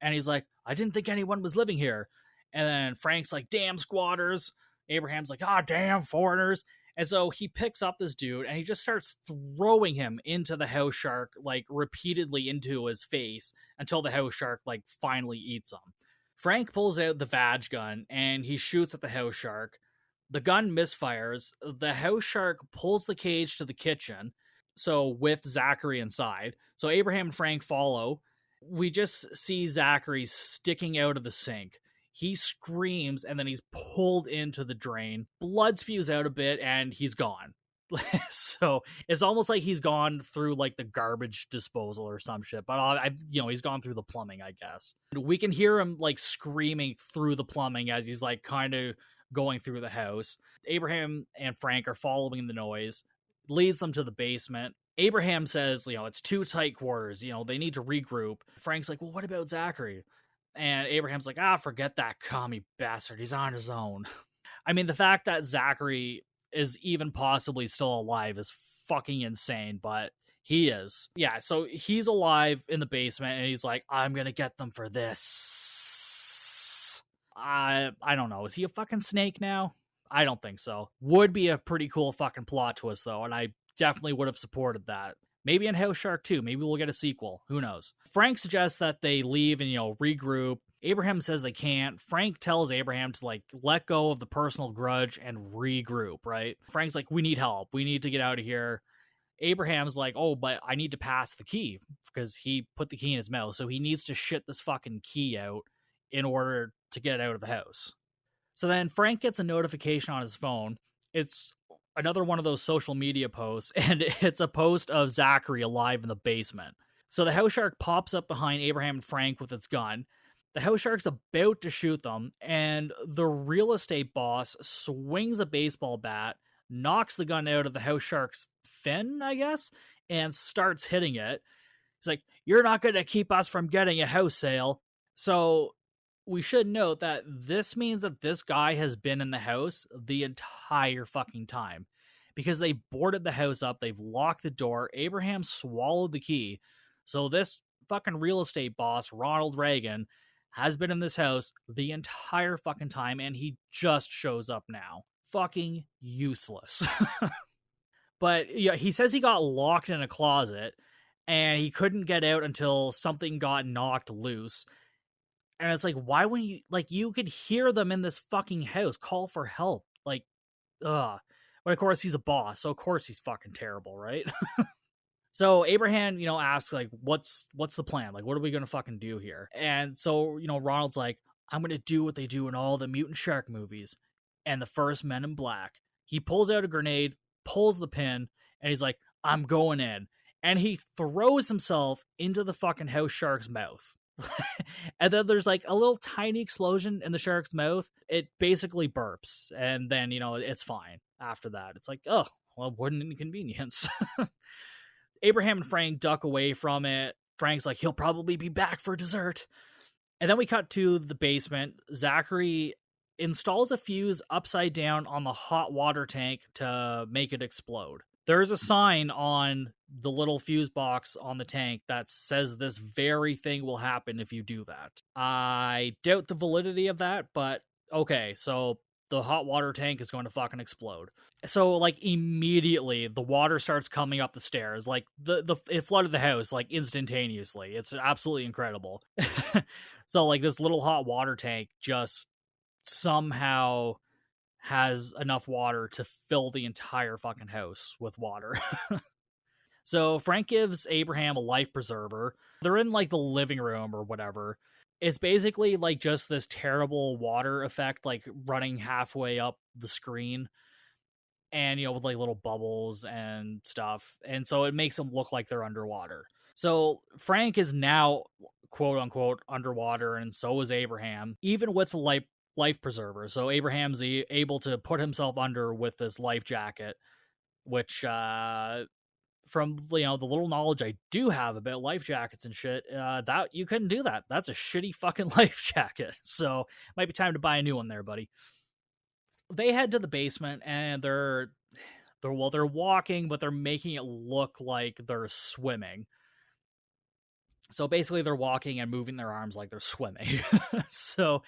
And he's like, I didn't think anyone was living here. And then Frank's like, damn squatters. Abraham's like, ah, damn foreigners. And so he picks up this dude and he just starts throwing him into the house shark, like repeatedly into his face until the house shark like finally eats him. Frank pulls out the Vag gun and he shoots at the house shark. The gun misfires. The house shark pulls the cage to the kitchen. So with Zachary inside. So Abraham and Frank follow. We just see Zachary sticking out of the sink. He screams and then he's pulled into the drain. Blood spews out a bit and he's gone. So it's almost like he's gone through like the garbage disposal or some shit, but he's gone through the plumbing, I guess. We can hear him like screaming through the plumbing as he's like kind of going through the house. Abraham and Frank are following the noise, leads them to the basement. Abraham says, it's too tight quarters, they need to regroup. Frank's like, well, what about Zachary? And Abraham's like, forget that commie bastard, he's on his own. I mean, the fact that Zachary is even possibly still alive is fucking insane, but he is. Yeah, so he's alive in the basement and he's like, I'm gonna get them for this. I don't know. Is he a fucking snake now? I don't think so. Would be a pretty cool fucking plot twist though, and I definitely would have supported that. Maybe in House Shark 2, maybe we'll get a sequel. Who knows? Frank suggests that they leave and, regroup. Abraham says they can't. Frank tells Abraham to, like, let go of the personal grudge and regroup, right? Frank's like, we need help. We need to get out of here. Abraham's like, oh, but I need to pass the key because he put the key in his mouth. So he needs to shit this fucking key out in order to get out of the house. So then Frank gets a notification on his phone. It's another one of those social media posts, and it's a post of Zachary alive in the basement. So the house shark pops up behind Abraham and Frank with its gun. The house shark's about to shoot them, and the real estate boss swings a baseball bat, knocks the gun out of the house shark's fin, I guess, and starts hitting it. He's like, you're not going to keep us from getting a house sale. So we should note that this means that this guy has been in the house the entire fucking time because they boarded the house up. They've locked the door. Abraham swallowed the key. So this fucking real estate boss, Ronald Reagan, has been in this house the entire fucking time and he just shows up now. Fucking useless. But yeah, he says he got locked in a closet and he couldn't get out until something got knocked loose. And it's like, why wouldn't you, like, you could hear them in this fucking house, call for help. Like, ugh. But of course, he's a boss, so of course he's fucking terrible, right? So Abraham, asks, like, what's the plan? Like, what are we going to fucking do here? And so, Ronald's like, I'm going to do what they do in all the mutant shark movies and the first Men in Black. He pulls out a grenade, pulls the pin, and he's like, I'm going in. And he throws himself into the fucking house shark's mouth. And then there's like a little tiny explosion in the shark's mouth. It basically burps, and then it's fine after that. It's like, oh, well, what an inconvenience. Abraham and Frank duck away from it. Frank's like, he'll probably be back for dessert. And then we cut to the basement. Zachary installs a fuse upside down on the hot water tank to make it explode. There's a sign on the little fuse box on the tank that says this very thing will happen if you do that. I doubt the validity of that, but okay, so the hot water tank is going to fucking explode. So, like, immediately the water starts coming up the stairs. Like, it flooded the house, like, instantaneously. It's absolutely incredible. So, like, this little hot water tank just somehow has enough water to fill the entire fucking house with water. So Frank gives Abraham a life preserver. They're in like the living room or whatever. It's basically like just this terrible water effect, like running halfway up the screen and, with like little bubbles and stuff. And so it makes them look like they're underwater. So Frank is now quote unquote underwater, and so is Abraham, even with the life preserver. So Abraham's able to put himself under with this life jacket, which from the little knowledge I do have about life jackets and shit, that you couldn't do that. That's a shitty fucking life jacket. So might be time to buy a new one there, buddy. They head to the basement and they're walking, but they're making it look like they're swimming. So basically they're walking and moving their arms like they're swimming. So,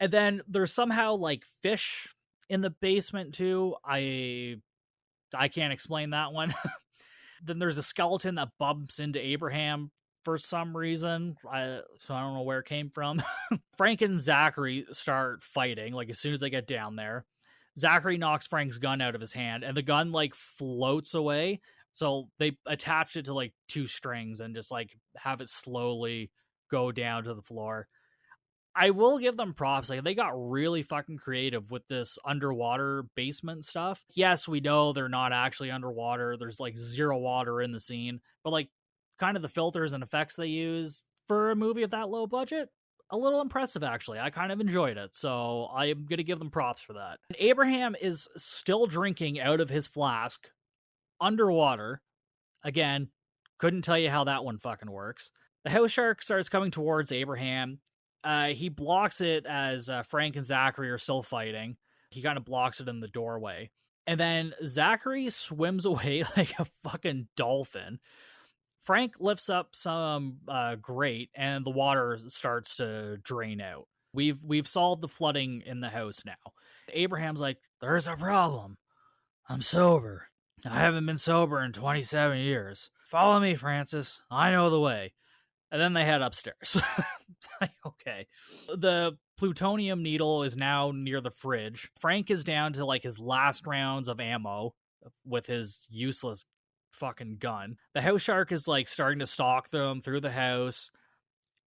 and then there's somehow like fish in the basement too. I can't explain that one. Then there's a skeleton that bumps into Abraham for some reason. So I don't know where it came from. Frank and Zachary start fighting, like, as soon as they get down there. Zachary knocks Frank's gun out of his hand, and the gun, like, floats away. So they attached it to like 2 strings and just like have it slowly go down to the floor. I will give them props. Like, they got really fucking creative with this underwater basement stuff. Yes, we know they're not actually underwater. There's like 0 water in the scene, but like kind of the filters and effects they use for a movie of that low budget, a little impressive actually. I kind of enjoyed it. So I'm going to give them props for that. And Abraham is still drinking out of his flask underwater. Again, couldn't tell you how that one fucking works. The house shark starts coming towards Abraham. He blocks it as Frank and Zachary are still fighting. He kind of blocks it in the doorway. And then Zachary swims away like a fucking dolphin. Frank lifts up some grate and the water starts to drain out. We've solved the flooding in the house now. Abraham's like, there's a problem. I'm sober. I haven't been sober in 27 years. Follow me, Francis. I know the way. And then they head upstairs. Okay. The plutonium needle is now near the fridge. Frank is down to like his last rounds of ammo with his useless fucking gun. The house shark is like starting to stalk them through the house.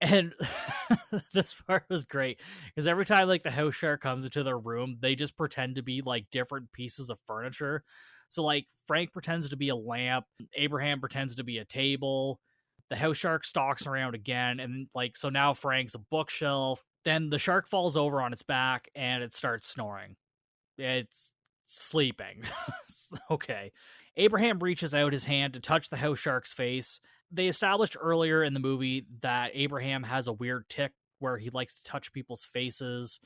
And this part was great because every time like the house shark comes into their room, they just pretend to be like different pieces of furniture. So like Frank pretends to be a lamp, Abraham pretends to be a table. The house shark stalks around again, and like so now Frank's a bookshelf. Then the shark falls over on its back and it starts snoring. It's sleeping. Okay. Abraham reaches out his hand to touch the house shark's face. They established earlier in the movie that Abraham has a weird tic where he likes to touch people's faces.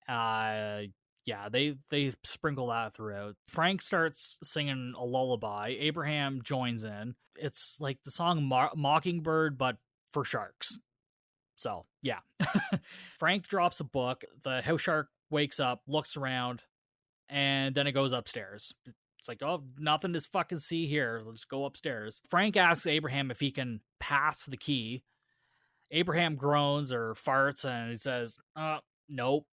Yeah, they sprinkle that throughout. Frank starts singing a lullaby. Abraham joins in. It's like the song Mockingbird, but for sharks. So, yeah. Frank drops a book. The house shark wakes up, looks around, and then it goes upstairs. It's like, oh, nothing to fucking see here. Let's go upstairs. Frank asks Abraham if he can pass the key. Abraham groans or farts, and he says, nope.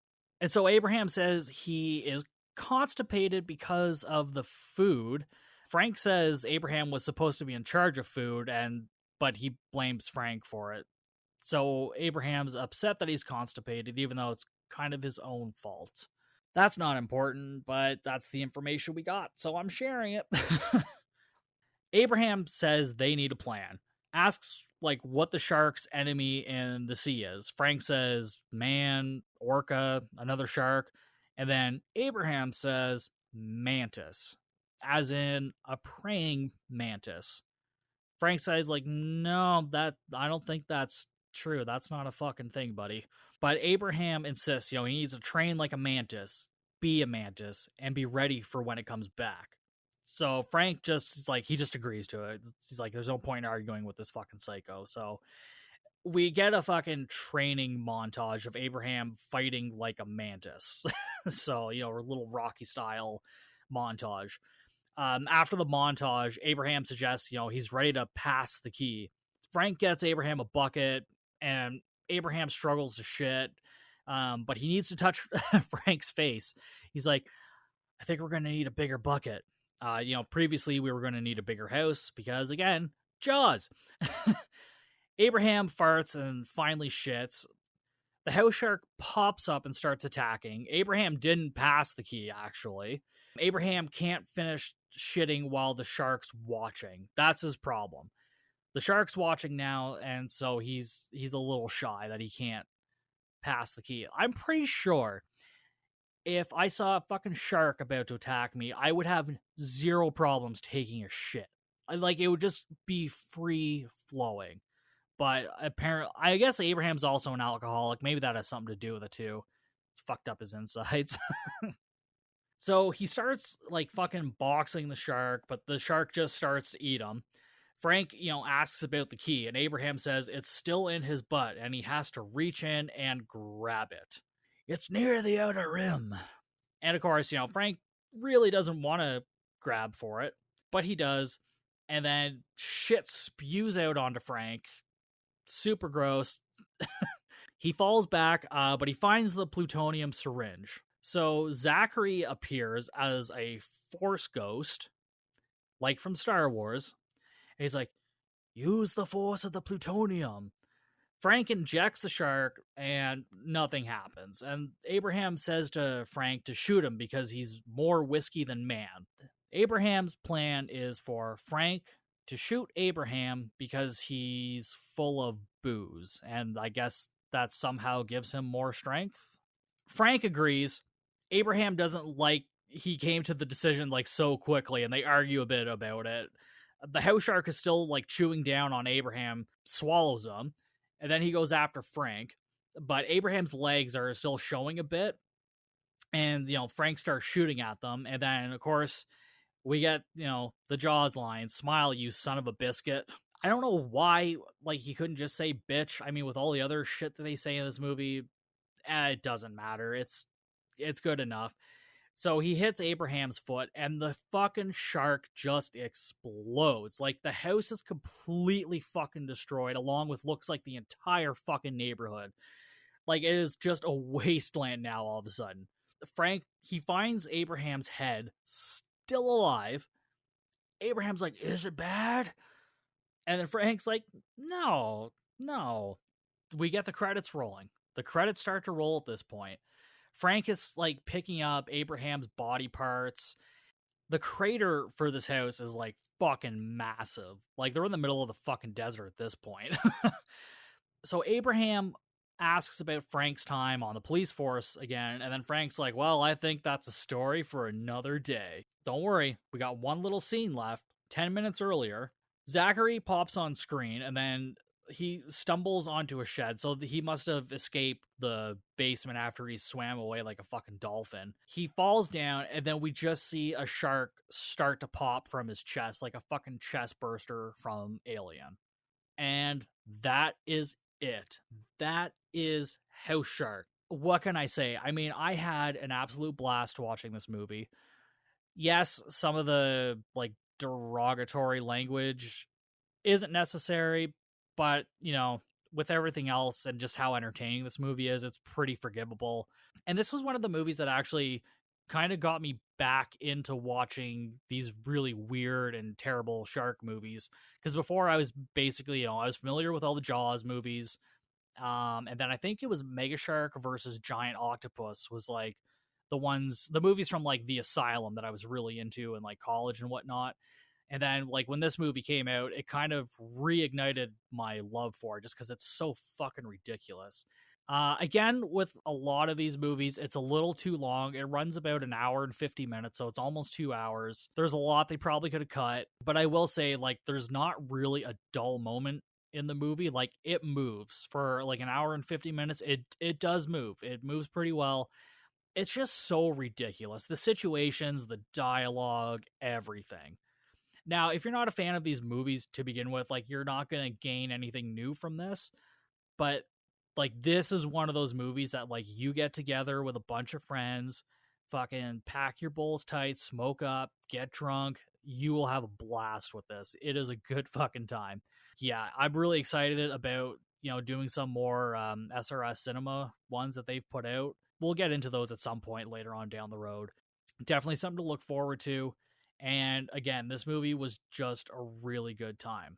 And so Abraham says he is constipated because of the food. Frank says Abraham was supposed to be in charge of food, but he blames Frank for it. So Abraham's upset that he's constipated, even though it's kind of his own fault. That's not important, but that's the information we got, so I'm sharing it. Abraham says they need a plan. Asks like what the shark's enemy in the sea is. Frank says man, orca, another shark, and then Abraham says mantis, as in a praying mantis. Frank says like, no, that I don't think that's true. That's not a fucking thing, buddy. But Abraham insists, he needs to train like a mantis, be a mantis, and be ready for when it comes back. So Frank he just agrees to it. He's like, there's no point in arguing with this fucking psycho. So we get a fucking training montage of Abraham fighting like a mantis. So, a little Rocky style montage. After the montage, Abraham suggests, he's ready to pass the key. Frank gets Abraham a bucket, and Abraham struggles to shit, but he needs to touch Frank's face. He's like, I think we're going to need a bigger bucket. Previously we were going to need a bigger house because, again, Jaws. Abraham farts and finally shits. The house shark pops up and starts attacking. Abraham didn't pass the key, actually. Abraham can't finish shitting while the shark's watching. That's his problem. The shark's watching now, and so he's a little shy that he can't pass the key. I'm pretty sure if I saw a fucking shark about to attack me, I would have 0 problems taking a shit. Like, it would just be free flowing. But apparently, I guess Abraham's also an alcoholic. Maybe that has something to do with it too. It's fucked up his insides. So he starts like fucking boxing the shark, but the shark just starts to eat him. Frank, asks about the key, and Abraham says it's still in his butt, and he has to reach in and grab it. It's near the outer rim. And of course, Frank really doesn't want to grab for it, but he does. And then shit spews out onto Frank. Super gross. He falls back, but he finds the plutonium syringe. So Zachary appears as a force ghost, like from Star Wars. And he's like, use the force of the plutonium. Frank injects the shark and nothing happens. And Abraham says to Frank to shoot him because he's more whiskey than man. Abraham's plan is for Frank to shoot Abraham because he's full of booze. And I guess that somehow gives him more strength. Frank agrees. Abraham doesn't like he came to the decision like so quickly, and they argue a bit about it. The house shark is still like chewing down on Abraham, swallows him, and then he goes after Frank. But Abraham's legs are still showing a bit, and Frank starts shooting at them. And then of course we get the Jaws line, "Smile, you son of a biscuit." I don't know why like he couldn't just say bitch. I mean, with all the other shit that they say in this movie, it doesn't matter. It's good enough. So he hits Abraham's foot, and the fucking shark just explodes. Like, the house is completely fucking destroyed, along with looks like the entire fucking neighborhood. Like, it is just a wasteland now all of a sudden. Frank, he finds Abraham's head still alive. Abraham's like, is it bad? And then Frank's like, no. We get the credits rolling. The credits start to roll at this point. Frank is like picking up Abraham's body parts. The crater for this house is like fucking massive. Like, they're in the middle of the fucking desert at this point. So Abraham asks about Frank's time on the police force again, and then Frank's like, well, I think that's a story for another day. Don't worry, we got one little scene left. 10 minutes earlier, Zachary pops on screen, and then he stumbles onto a shed, so he must have escaped the basement after he swam away like a fucking dolphin. He falls down, and then we just see a shark start to pop from his chest, like a fucking chest burster from Alien. And that is it. That is House Shark. What can I say? I mean, I had an absolute blast watching this movie. Yes, some of the like derogatory language isn't necessary, but, with everything else and just how entertaining this movie is, it's pretty forgivable. And this was one of the movies that actually kind of got me back into watching these really weird and terrible shark movies. Because before I was basically, I was familiar with all the Jaws movies. And then I think it was Mega Shark versus Giant Octopus was like the movies from like The Asylum that I was really into in like college and whatnot. And then, like, when this movie came out, it kind of reignited my love for it just because it's so fucking ridiculous. Again, with a lot of these movies, it's a little too long. It runs about an hour and 50 minutes, so it's almost 2 hours. There's a lot they probably could have cut, but I will say, like, there's not really a dull moment in the movie. Like, it moves for, like, an hour and 50 minutes. It does move. It moves pretty well. It's just so ridiculous. The situations, the dialogue, everything. Now, if you're not a fan of these movies to begin with, like, you're not going to gain anything new from this. But, like, this is one of those movies that, like, you get together with a bunch of friends, fucking pack your bowls tight, smoke up, get drunk. You will have a blast with this. It is a good fucking time. Yeah, I'm really excited about, doing some more SRS Cinema ones that they've put out. We'll get into those at some point later on down the road. Definitely something to look forward to. And again, this movie was just a really good time.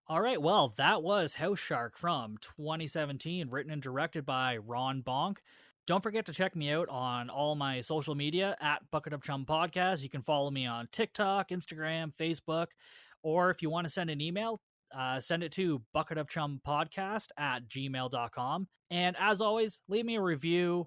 All right, well, that was House Shark from 2017, written and directed by Ron Bonk. Don't forget to check me out on all my social media at Bucket of Chum Podcast. You can follow me on TikTok, Instagram, Facebook, or if you want to send an email, send it to bucketofchumpodcast@gmail.com. And as always, leave me a review.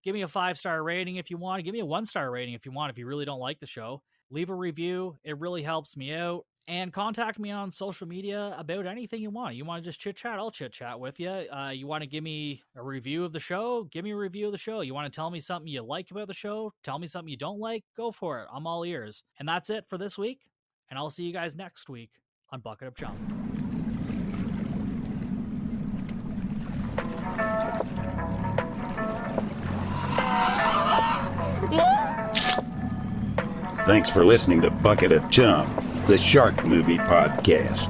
Give me a 5-star rating if you want. Give me a 1-star rating if you want, if you really don't like the show. Leave a review. It really helps me out. And contact me on social media about anything you want. You want to just chit-chat? I'll chit-chat with you. You want to give me a review of the show? Give me a review of the show. You want to tell me something you like about the show? Tell me something you don't like? Go for it. I'm all ears. And that's it for this week. And I'll see you guys next week on Bucket of Chum. Thanks for listening to Bucket of Chum, the Shark Movie Podcast.